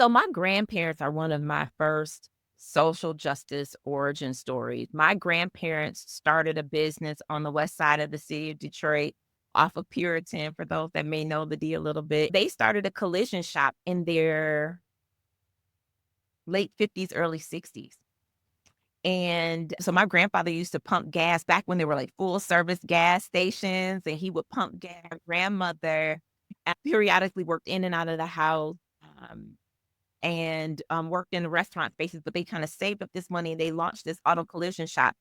So my grandparents are one of my first social justice origin stories. My grandparents started a business on the west side of the city of Detroit off of Puritan, for those that may know the D a little bit. They started a collision shop in their late 50s, early 60s. And so my grandfather used to pump gas back when they were like full service gas stations, and he would pump gas. My grandmother periodically worked in and out of the house. Um, and worked in the restaurant spaces, but they kind of saved up this money and they launched this auto collision shop.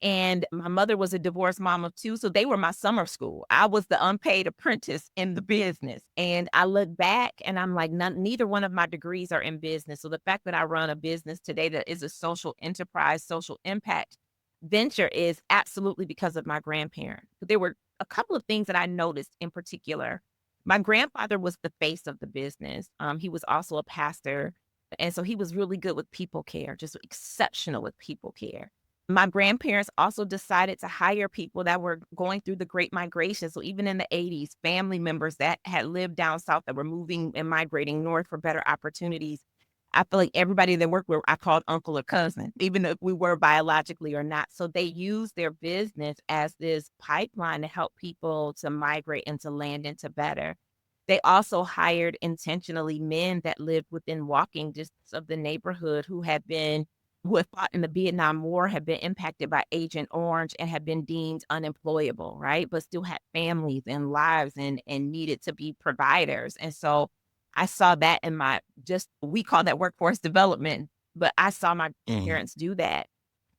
And my mother was a divorced mom of two, so they were my summer school. I was the unpaid apprentice in the business. And I look back and I'm like, neither one of my degrees are in business. So the fact that I run a business today that is a social enterprise, social impact venture is absolutely because of my grandparents. There were a couple of things that I noticed in particular. My grandfather was the face of the business. He was also a pastor. And so he was really good with people care, just exceptional with people care. My grandparents also decided to hire people that were going through the Great Migration. So even in the 80s, family members that had lived down south that were moving and migrating north for better opportunities. I feel like everybody that worked with, I called uncle or cousin, even if we were biologically or not. So they used their business as this pipeline to help people to migrate and to land into better. They also hired intentionally men that lived within walking distance of the neighborhood who had fought in the Vietnam War, had been impacted by Agent Orange and had been deemed unemployable, right? But still had families and lives and needed to be providers. And so I saw that in we call that workforce development, but I saw my Mhm. parents do that.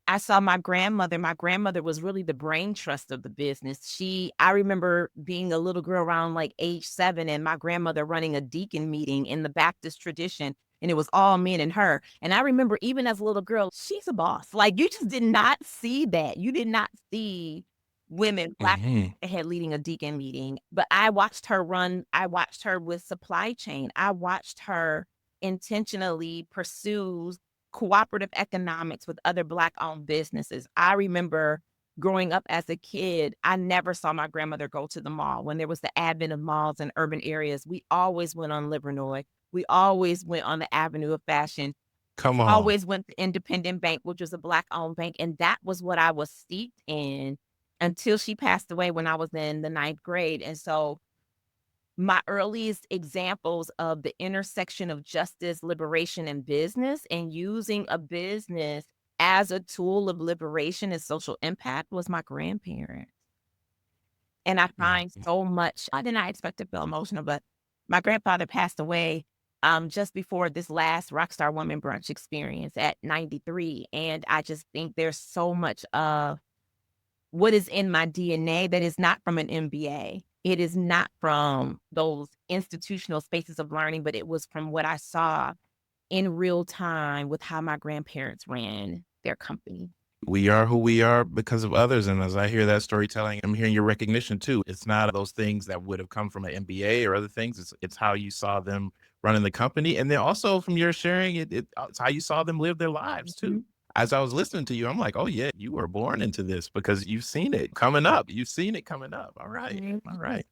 I saw my grandmother. My grandmother was really the brain trust of the business. I remember being a little girl around like age 7 and my grandmother running a deacon meeting in the Baptist tradition. And it was all men and her. And I remember even as a little girl, she's a boss. Like you just did not see that. You did not see women, Black Mhm. ahead leading a deacon meeting. But I watched her with supply chain. I watched her intentionally pursue cooperative economics with other Black-owned businesses. I remember growing up as a kid, I never saw my grandmother go to the mall. When there was the advent of malls in urban areas, we always went on Livernois. We always went on the Avenue of Fashion. Come on. Always went to Independent Bank, which was a Black-owned bank, and that was what I was steeped in until she passed away when I was in the 9th grade. And so my earliest examples of the intersection of justice, liberation, and business, and using a business as a tool of liberation and social impact was my grandparents. And I find Mhm. so much I did not expect to feel emotional, but my grandfather passed away, just before this last Rockstar Woman brunch experience at 93, and I just think there's so much of what is in my DNA that is not from an MBA. It is not from those institutional spaces of learning, but it was from what I saw in real time with how my grandparents ran their company. We are who we are because of others, and as I hear that storytelling, I'm hearing your recognition too. It's not those things that would have come from an MBA or other things. It's how you saw them running the company, and then also from your sharing, it's how you saw them live their lives too. Mhm. As I was listening to you, I'm like, oh yeah, you were born into this because you've seen it coming up. You've seen it coming up. All right, all right.